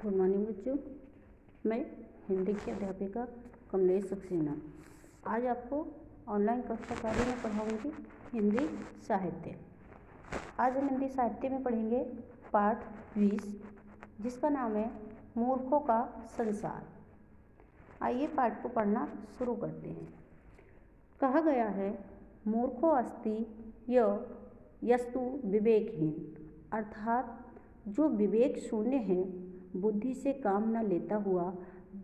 Good morning बच्चों। मैं हिंदी की अध्यापिका कमलेश सक्सेना आज आपको ऑनलाइन कक्षा कार्य में पढ़ाऊंगी हिंदी साहित्य। आज हम हिंदी साहित्य में पढ़ेंगे पाठ 20 जिसका नाम है मूर्खों का संसार। आइए पाठ को पढ़ना शुरू करते हैं। कहा गया है मूर्खो अस्ति यस्तु विवेकहीन, अर्थात जो विवेक शून्य है, बुद्धि से काम न लेता हुआ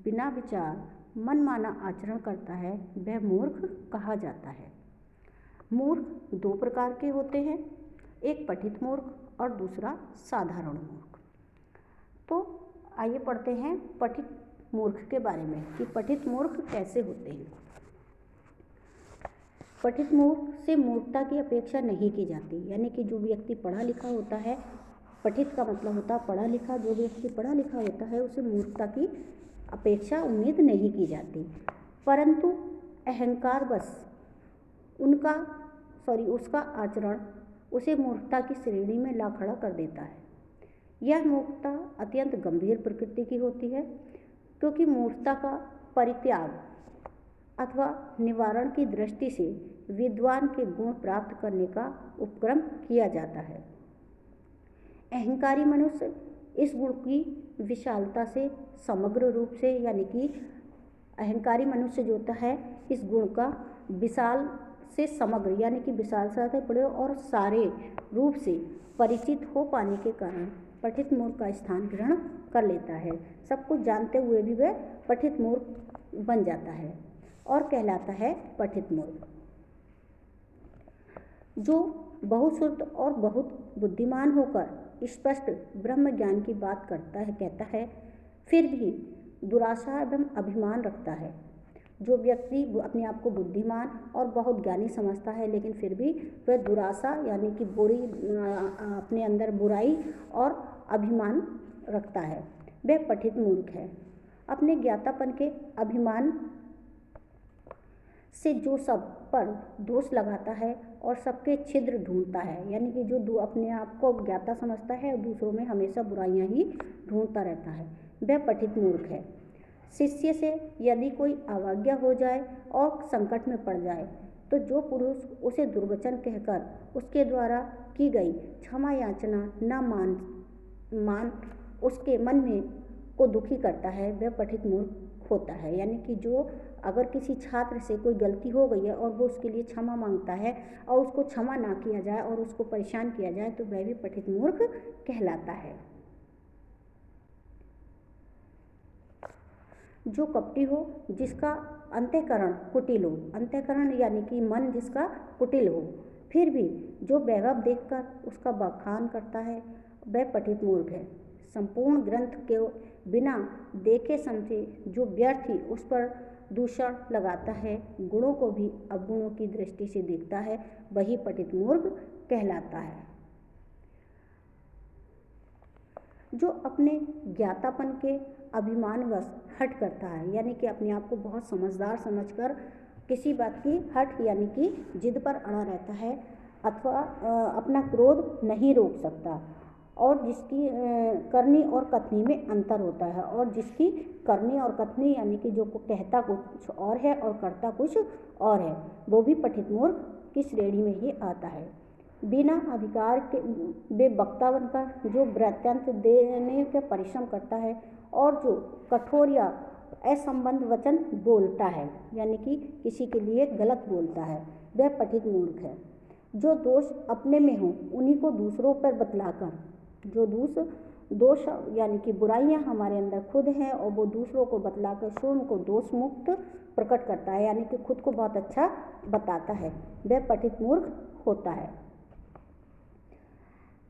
बिना विचार मनमाना आचरण करता है, वह मूर्ख कहा जाता है। मूर्ख दो प्रकार के होते हैं, एक पठित मूर्ख और दूसरा साधारण मूर्ख। तो आइए पढ़ते हैं पठित मूर्ख के बारे में कि पठित मूर्ख कैसे होते हैं। पठित मूर्ख से मूर्खता की अपेक्षा नहीं की जाती, यानी कि जो व्यक्ति पढ़ा लिखा होता है, पठित का मतलब होता है पढ़ा लिखा, जो व्यक्ति पढ़ा लिखा होता है उसे मूर्खता की अपेक्षा उम्मीद नहीं की जाती, परंतु अहंकारवश उसका आचरण उसे मूर्खता की श्रेणी में ला खड़ा कर देता है। यह मूर्खता अत्यंत गंभीर प्रकृति की होती है, क्योंकि मूर्खता का परित्याग अथवा निवारण की दृष्टि से विद्वान के गुण प्राप्त करने का उपक्रम किया जाता है। अहंकारी मनुष्य इस गुण की विशालता से समग्र रूप से, यानी कि अहंकारी मनुष्य जो होता है इस गुण का विशाल से समग्र, यानी कि विशालता से बड़े और सारे रूप से परिचित हो पाने के कारण पठित मूर्ख का स्थान ग्रहण कर लेता है। सब कुछ जानते हुए भी वह पठित मूर्ख बन जाता है और कहलाता है पठित मूर्ख। जो बहुत शुद्ध और बहुत बुद्धिमान होकर स्पष्ट ब्रह्म ज्ञान की बात करता है, कहता है, फिर भी दुराशा एवं अभिमान रखता है। जो व्यक्ति अपने आप को बुद्धिमान और बहुत ज्ञानी समझता है, लेकिन फिर भी वह दुराशा यानी कि अपने अंदर बुराई और अभिमान रखता है, वह पठित मूर्ख है। अपने ज्ञातापन के अभिमान से जो सब पर दोष लगाता है और सबके छिद्र ढूंढता है, यानी कि जो अपने आप को ज्ञाता समझता है और दूसरों में हमेशा बुराइयां ही ढूंढता रहता है, वह पठित मूर्ख है। शिष्य से यदि कोई अवज्ञा हो जाए और संकट में पड़ जाए, तो जो पुरुष उसे दुर्वचन कहकर उसके द्वारा की गई क्षमा याचना न मान उसके मन में को दुखी करता है, वह पठित मूर्ख होता है। यानी कि जो अगर किसी छात्र से कोई गलती हो गई है और वो उसके लिए क्षमा मांगता है और उसको क्षमा ना किया जाए और उसको परेशान किया जाए, तो वह भी पठित मूर्ख कहलाता है। जो कपटी हो, जिसका अंतःकरण कुटिल हो, अंतःकरण यानी कि मन जिसका कुटिल हो, फिर भी जो वैभव देखकर उसका बखान करता है, वह पठित मूर्ख है। संपूर्ण ग्रंथ के बिना देखे समझे जो व्यर्थ ही उस पर दूषण लगाता है, गुणों को भी अवगुणों की दृष्टि से देखता है, वही पठित मूर्ख कहलाता है। जो अपने ज्ञातापन के अभिमानवश हट करता है, यानी कि अपने आप को बहुत समझदार समझकर किसी बात की हट यानी कि जिद पर अड़ा रहता है, अथवा अपना क्रोध नहीं रोक सकता, और जिसकी करनी और कथनी में अंतर होता है, और जिसकी करनी और कथनी यानी कि जो कहता कुछ और है और करता कुछ और है, वो भी पठित मूर्ख की श्रेणी में ही आता है। बिना अधिकार के बेवक्ता बनकर जो वृत्तांत देने का परिश्रम करता है और जो कठोर या असंबद्ध वचन बोलता है, यानी कि किसी के लिए गलत बोलता है, वह पठित मूर्ख है। जो दोष अपने में हो उन्हीं को दूसरों पर बतलाकर, जो दोष यानी कि बुराइयां हमारे अंदर खुद हैं और वो दूसरों को बतलाकर स्वयं को दोष मुक्त प्रकट करता है, यानी कि खुद को बहुत अच्छा बताता है, वह पठित मूर्ख होता है।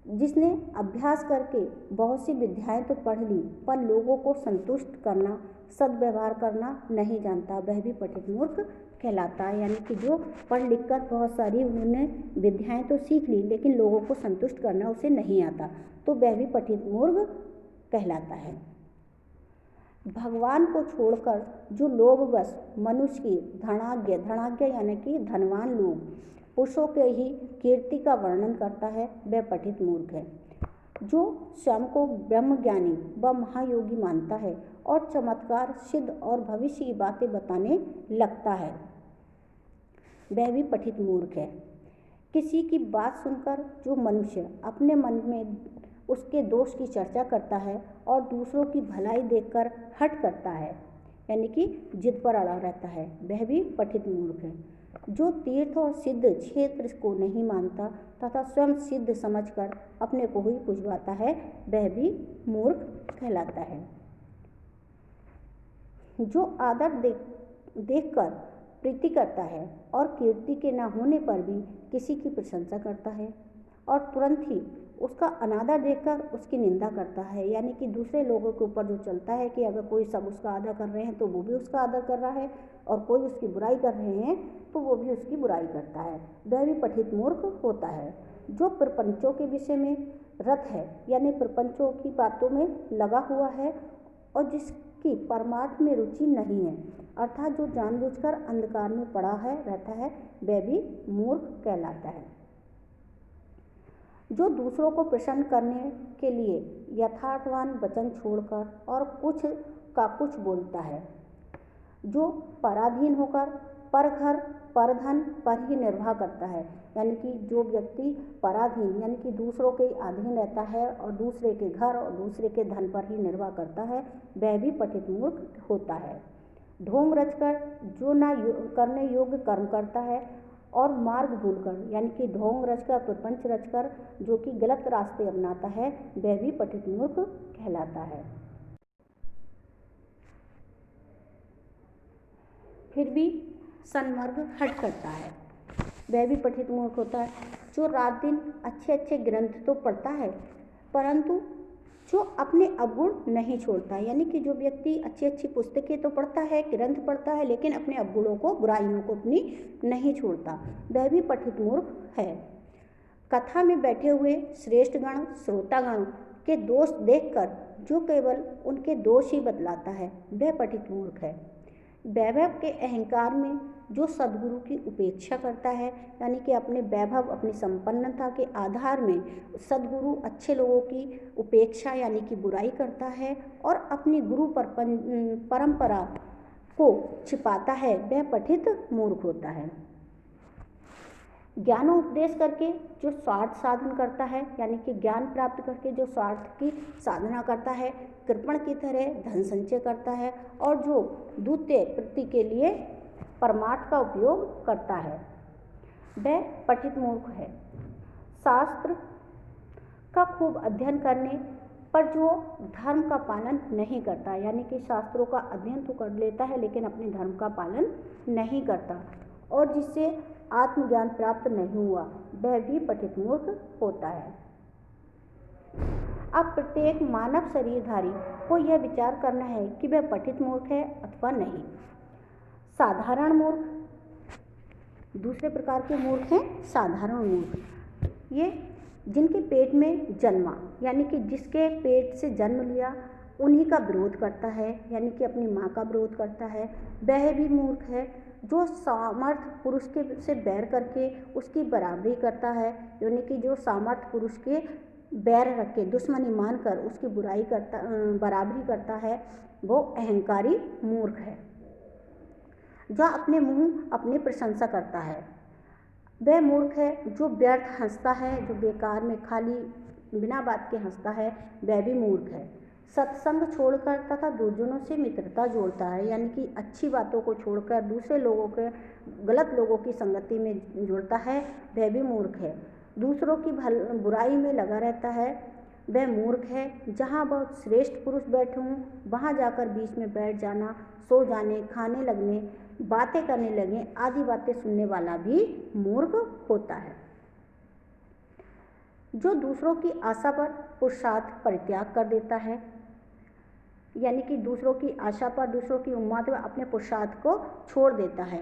जिसने अभ्यास करके बहुत सी विद्याएं तो पढ़ ली, पर लोगों को संतुष्ट करना, सद्व्यवहार करना नहीं जानता, वह भी पठित मूर्ख कहलाता है। यानी कि जो पढ़ लिख कर बहुत सारी उन्होंने विद्याएं तो सीख ली, लेकिन लोगों को संतुष्ट करना उसे नहीं आता, तो वह भी पठित मूर्ख कहलाता है। भगवान को छोड़कर जो लोभवश मनुष्य की धनाज्ञ यानी कि धनवान लोग पुरुषों के ही कीर्ति का वर्णन करता है, वह पठित मूर्ख है। जो स्वयं को ब्रह्मज्ञानी व महायोगी मानता है और चमत्कार, सिद्ध और भविष्य की बातें बताने लगता है, वह भी पठित मूर्ख है। किसी की बात सुनकर जो मनुष्य अपने मन में उसके दोष की चर्चा करता है और दूसरों की भलाई देखकर हट करता है, यानी कि जिद पर अड़ा रहता है, वह भी पठित मूर्ख है। जो तीर्थ और सिद्ध क्षेत्र को नहीं मानता तथा स्वयं सिद्ध समझकर अपने को ही पुजवाता है, वह भी मूर्ख कहलाता है। जो आदर देखकर प्रीति करता है और कीर्ति के न होने पर भी किसी की प्रशंसा करता है और तुरंत ही उसका अनादर देखकर उसकी निंदा करता है, यानी कि दूसरे लोगों के ऊपर जो चलता है कि अगर कोई सब उसका आदर कर रहे हैं तो वो भी उसका आदर कर रहा है और कोई उसकी बुराई कर रहे हैं तो वो भी उसकी बुराई करता है, वह भी पठित मूर्ख होता है। जो प्रपंचों के विषय में रत है, यानी प्रपंचों की बातों में लगा हुआ है और जिसकी परमार्थ में रुचि नहीं है, अर्थात जो जानबूझकर अंधकार में पड़ा है रहता है, वह भी मूर्ख कहलाता है। जो दूसरों को प्रसन्न करने के लिए यथार्थवान वचन छोड़कर और कुछ का कुछ बोलता है, जो पराधीन होकर पर घर पर धन पर ही निर्वाह करता है, यानी कि जो व्यक्ति पराधीन यानी कि दूसरों के अधीन रहता है और दूसरे के घर और दूसरे के धन पर ही निर्वाह करता है, वह भी पठित मूर्ख होता है। ढोंग रचकर जो न करने योग्य कर्म करता है और मार्ग भूलकर, यानी कि ढोंग रचकर प्रपंच रचकर जो कि गलत रास्ते अपनाता है, वह भी पठित मूर्ख कहलाता है। फिर भी सन्मार्ग हट करता है, वह भी पठित मूर्ख होता है। जो रात दिन अच्छे अच्छे ग्रंथ तो पढ़ता है परंतु जो अपने अवगुण नहीं छोड़ता, यानी कि जो व्यक्ति अच्छी अच्छी पुस्तकें तो पढ़ता है, ग्रंथ पढ़ता है, लेकिन अपने अवगुणों को, बुराइयों को अपनी नहीं छोड़ता, वह भी पठित मूर्ख है। कथा में बैठे हुए श्रेष्ठगण श्रोतागण के दोष देखकर जो केवल उनके दोष ही बतलाता है, वह पठित मूर्ख है। वैभव के अहंकार में जो सद्गुरु की उपेक्षा करता है, यानी कि अपने वैभव, अपनी संपन्नता के आधार में सद्गुरु अच्छे लोगों की उपेक्षा यानी कि बुराई करता है और अपनी गुरु परंपरा को छिपाता है, वह पठित मूर्ख होता है। ज्ञानोपदेश करके जो स्वार्थ साधन करता है, यानी कि ज्ञान प्राप्त करके जो स्वार्थ की साधना करता है, कृपण की तरह धन संचय करता है और जो द्वितीय प्रति के लिए परमार्थ का उपयोग करता है, वह पठित मूर्ख है। शास्त्र का खूब अध्ययन करने पर जो धर्म का पालन नहीं करता, यानी कि शास्त्रों का अध्ययन तो कर लेता है लेकिन अपने धर्म का पालन नहीं करता और जिससे आत्मज्ञान प्राप्त नहीं हुआ, वह भी पठित मूर्ख होता है। अब प्रत्येक मानव शरीरधारी को यह विचार करना है कि वह पठित मूर्ख है अथवा नहीं। साधारण मूर्ख, दूसरे प्रकार के मूर्ख हैं साधारण मूर्ख। ये जिनके पेट में जन्मा, यानी कि जिसके पेट से जन्म लिया उन्हीं का विरोध करता है, यानी कि अपनी माँ का विरोध करता है, वह भी मूर्ख है। जो सामर्थ्य पुरुष के से बैर करके उसकी बराबरी करता है, यानी कि जो सामर्थ्य पुरुष के बैर रख के दुश्मनी मानकर उसकी बुराई करता, बराबरी करता है, वो अहंकारी मूर्ख है। जो अपने मुंह अपनी प्रशंसा करता है, वह मूर्ख है। जो व्यर्थ हंसता है, जो बेकार में खाली बिना बात के हंसता है, वह भी मूर्ख है। सत्संग छोड़कर तथा दुर्जनों से मित्रता जोड़ता है, यानी कि अच्छी बातों को छोड़कर दूसरे लोगों के, गलत लोगों की संगति में जुड़ता है, वह भी मूर्ख है। दूसरों की बुराई में लगा रहता है, वह मूर्ख है। जहाँ बहुत श्रेष्ठ पुरुष बैठे हों वहाँ जाकर बीच में बैठ जाना, सो जाने, खाने लगने, बातें करने लगे आदि बातें सुनने वाला भी मूर्ख होता है। जो दूसरों की आशा पर पुरुषार्थ परित्याग कर देता है, यानी कि दूसरों की आशा पर, दूसरों की उम्मीद पर अपने पुरुषार्थ को छोड़ देता है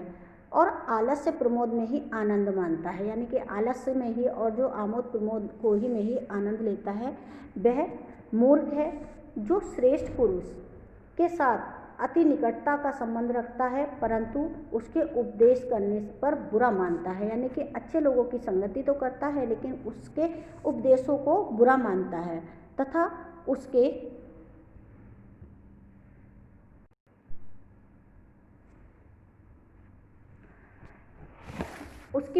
और आलस्य प्रमोद में ही आनंद मानता है, यानी कि आलस्य में ही और जो आमोद प्रमोद को ही में ही आनंद लेता है, वह मूर्ख है। जो श्रेष्ठ पुरुष के साथ अति निकटता का संबंध रखता है, परंतु उसके उपदेश करने पर बुरा मानता है। यानी कि अच्छे लोगों की संगति तो करता है लेकिन उसके उपदेशों को बुरा मानता है तथा उसकी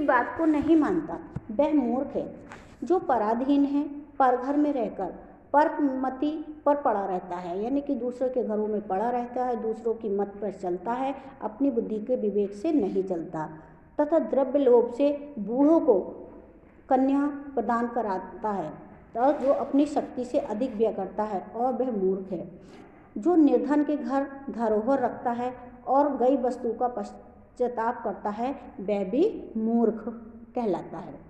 बात को नहीं मानता। वह मूर्ख है जो पराधीन है, परघर में रहकर परमति पर पड़ा रहता है। यानी कि दूसरों के घरों में पड़ा रहता है, दूसरों की मत पर चलता है, अपनी बुद्धि के विवेक से नहीं चलता तथा द्रव्य लोभ से बूढ़ों को कन्या प्रदान कराता है और जो अपनी शक्ति से अधिक व्यय करता है, और वह मूर्ख है जो निर्धन के घर धरोहर रखता है और गई वस्तु का पश्चाताप करता है, वह भी मूर्ख कहलाता है।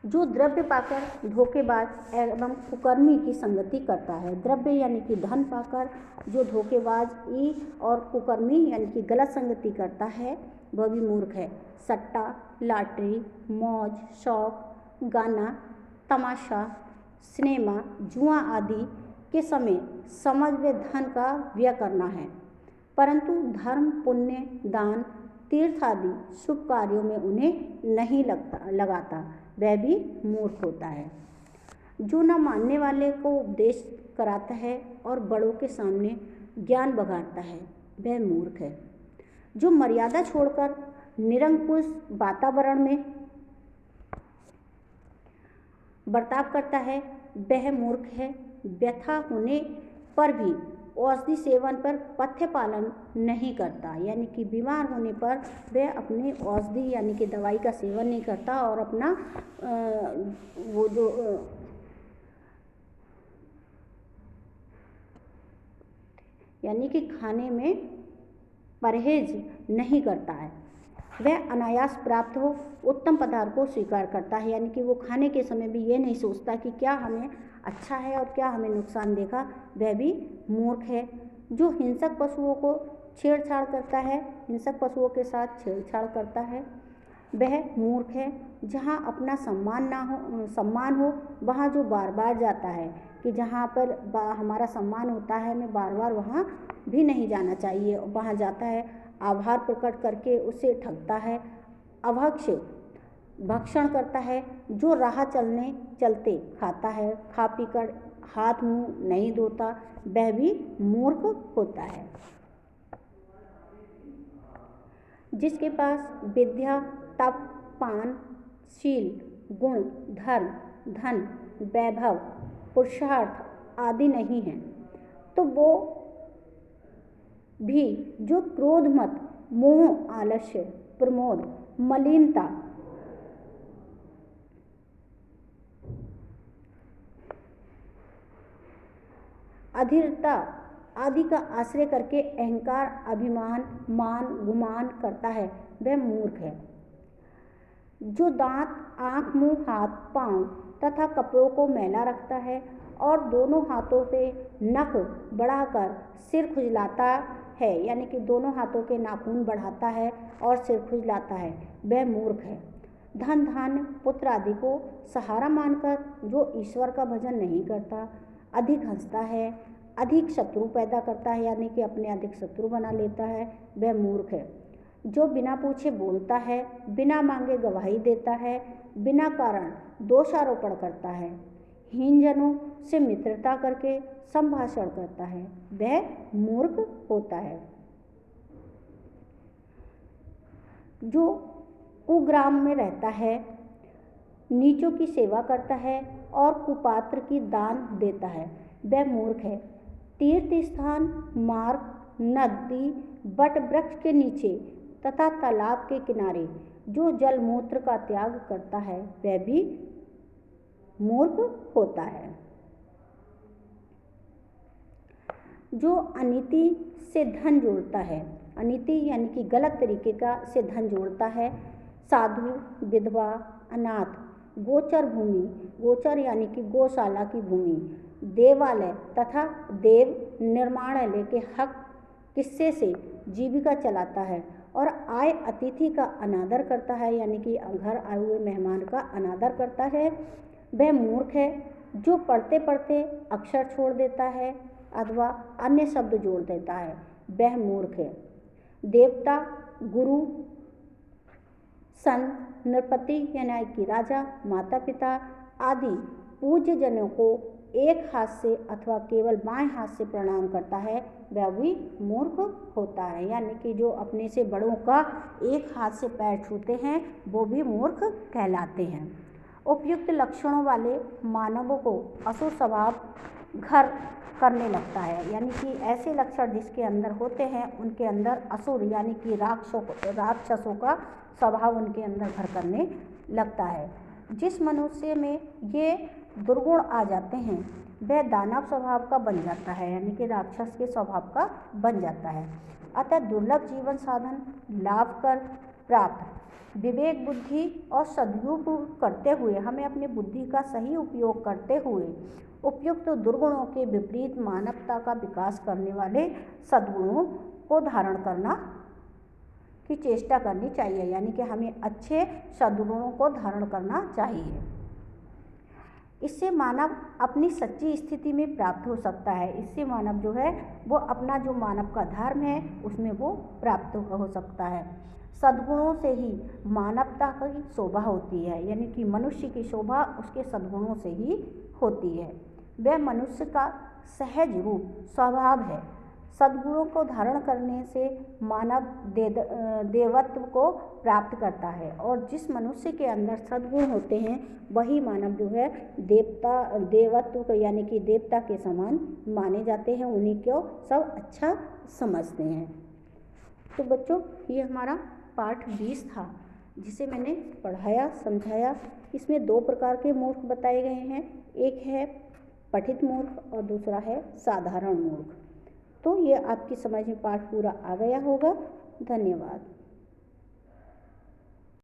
जो द्रव्य पाकर धोखेबाज एवं कुकर्मी की संगति करता है, द्रव्य यानी कि धन पाकर जो धोखेबाज और कुकर्मी यानी कि गलत संगति करता है, वह भी मूर्ख है। सट्टा, लॉटरी, मौज, शौक, गाना, तमाशा, सिनेमा, जुआ आदि के समय समझ व धन का व्यय करना है, परंतु धर्म, पुण्य, दान, तीर्थ आदि शुभ कार्यों में उन्हें नहीं लगाता, वह भी मूर्ख होता है। जो न मानने वाले को उपदेश कराता है और बड़ों के सामने ज्ञान बघाड़ता है, वह मूर्ख है। जो मर्यादा छोड़कर निरंकुश वातावरण में बर्ताव करता है, वह मूर्ख है। व्यथा होने पर भी औषधि सेवन पर पथ्य पालन नहीं करता, यानी कि बीमार होने पर वह अपनी औषधि यानी कि दवाई का सेवन नहीं करता और अपना वो जो यानी कि खाने में परहेज नहीं करता है। वह अनायास प्राप्त हो उत्तम पदार्थ को स्वीकार करता है, यानी कि वो खाने के समय भी ये नहीं सोचता कि क्या हमें अच्छा है और क्या हमें नुकसान देगा, वह भी मूर्ख है। जो हिंसक पशुओं को छेड़छाड़ करता है, हिंसक पशुओं के साथ छेड़छाड़ करता है, वह मूर्ख है। जहाँ अपना सम्मान हो वहाँ जो बार बार जाता है कि जहाँ पर हमारा सम्मान होता है, हमें बार बार वहाँ भी नहीं जाना चाहिए, वहाँ जाता है, आभार प्रकट करके उसे ठगता है, अभक्ष भक्षण करता है। जो राह चलते खाता है, खा पीकर हाथ मुंह नहीं धोता, वह भी मूर्ख होता है। जिसके पास विद्या, तप, पान, शील, गुण, धर्म, धन, वैभव, पुरुषार्थ आदि नहीं है, तो वो भी जो क्रोध, मत, मोह, आलस्य, प्रमोद, मलिनता, अधीरता आदि का आश्रय करके अहंकार, अभिमान, मान, गुमान करता है, वह मूर्ख है। जो दांत, आँख, मुंह, हाथ, पांव तथा कपड़ों को मैला रखता है और दोनों हाथों से नख बढ़ाकर सिर खुजलाता है, यानी कि दोनों हाथों के नाखून बढ़ाता है और सिर खुजलाता है, वह मूर्ख है। धन, धान्य, पुत्र आदि को सहारा मानकर जो ईश्वर का भजन नहीं करता, अधिक हंसता है, अधिक शत्रु पैदा करता है, यानी कि अपने अधिक शत्रु बना लेता है, वह मूर्ख है। जो बिना पूछे बोलता है, बिना मांगे गवाही देता है, बिना कारण दोषारोपण करता है, हीन जनों से मित्रता करके संभाषण करता है, वह मूर्ख होता है। जो कुग्राम में रहता है, नीचों की सेवा करता है और कुपात्र की दान देता है, वह मूर्ख है। तीर्थ स्थान, मार्ग, नदी, वट वृक्ष के नीचे तथा तालाब के किनारे जो जल मूत्र का त्याग करता है, वह भी मूर्ख होता है। जो अनीति से धन जोड़ता है, अनीति यानी कि गलत तरीके से धन जोड़ता है, साधु, विधवा, अनाथ, गोचर भूमि, गोचर यानी कि गौशाला की भूमि, देवालय तथा देव निर्माणालय के हक किस्से से जीविका चलाता है और आए अतिथि का अनादर करता है, यानी कि घर आए हुए मेहमान का अनादर करता है, वह मूर्ख है। जो पढ़ते पढ़ते अक्षर छोड़ देता है, अथवा अन्य शब्द जोड़ देता है वह मूर्ख है। देवता, गुरु, संत, नृपति यानी कि राजा, माता पिता आदि पूज्य जनों को एक हाथ से अथवा केवल बाएं हाथ से प्रणाम करता है वह भी मूर्ख होता है। यानी कि जो अपने से बड़ों का एक हाथ से पैर छूते हैं वो भी मूर्ख कहलाते हैं। उपयुक्त लक्षणों वाले मानवों को असुर स्वभाव घर करने लगता है। यानी कि ऐसे लक्षण जिसके अंदर होते हैं उनके अंदर असुर यानी कि राक्षसों का स्वभाव उनके अंदर घर करने लगता है। जिस मनुष्य में ये दुर्गुण आ जाते हैं वह दानव स्वभाव का बन जाता है, यानी कि राक्षस के स्वभाव का बन जाता है। अतः दुर्लभ जीवन साधन लाभ कर प्राप्त विवेक बुद्धि और सदुपयोग करते हुए हमें अपनी बुद्धि का सही उपयोग करते हुए उपयुक्त दुर्गुणों के विपरीत मानवता का विकास करने वाले सद्गुणों को धारण करना की चेष्टा करनी चाहिए। यानी कि हमें अच्छे सद्गुणों को धारण करना चाहिए। इससे मानव अपनी सच्ची स्थिति में प्राप्त हो सकता है। इससे मानव जो है वो अपना जो मानव का धर्म है उसमें वो प्राप्त हो सकता है। सद्गुणों से ही मानवता की शोभा होती है, यानी कि मनुष्य की शोभा उसके सद्गुणों से ही होती है। वह मनुष्य का सहज रूप स्वभाव है। सद्गुणों को धारण करने से मानव देवत्व को प्राप्त करता है और जिस मनुष्य के अंदर सद्गुण होते हैं वही मानव जो है देवत्व को यानी कि देवता के समान माने जाते हैं, उन्हीं को सब अच्छा समझते हैं। तो बच्चों ये हमारा पाठ 20 था जिसे मैंने पढ़ाया समझाया। इसमें 2 प्रकार के मूर्ख बताए गए हैं, एक है पठित मूर्ख और दूसरा है साधारण मूर्ख। तो ये आपकी समझ में पाठ पूरा आ गया होगा। धन्यवाद।